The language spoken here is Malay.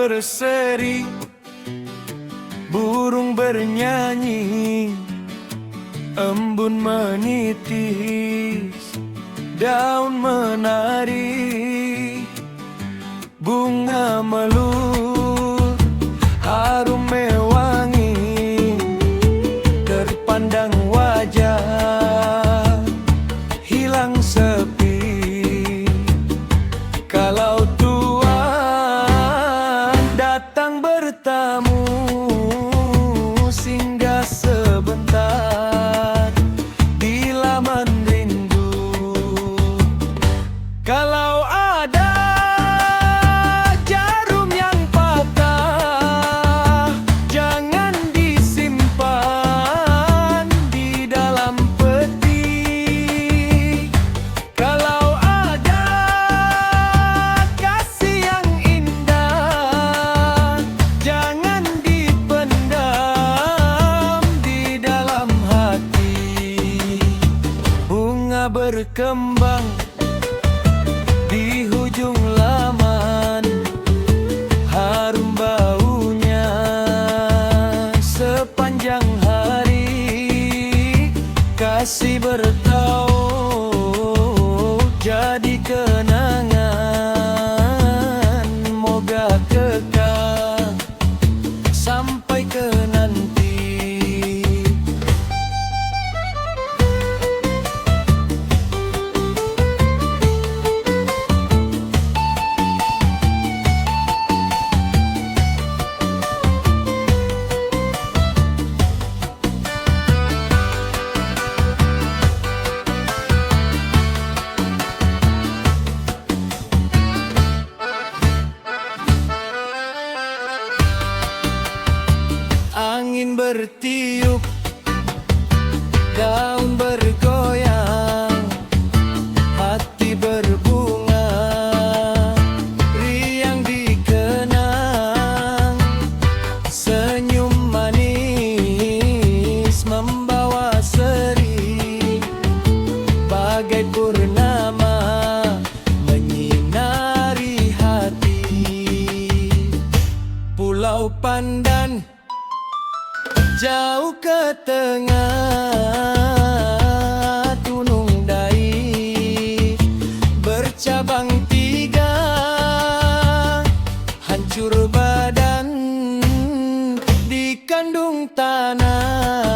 berseri, burung bernyanyi, embun menitis, daun menari, bunga melur, harum mewangi, terpandang wajah, hilang sepi. Kalau Tuhan datang bertamu, singgah sebentar di laman rindu. Kalau ada jarum yang patah, jangan disimpan di dalam peti. Kalau ada kasih yang indah, jangan dipendam di dalam hati. Bunga berkembang di hujung laman, harum baunya sepanjang hari. Kasih bertaut jadi kenangan, moga kekal sampai ke nanti. Angin bertiup, daun bergoyang, hati berbunga, riang dikenang. Senyum manis membawa seri, bagai purnama menyinari hati. Pulau Pandan jauh ke tengah, Gunung Dai bercabang tiga, hancur badan di kandung tanah.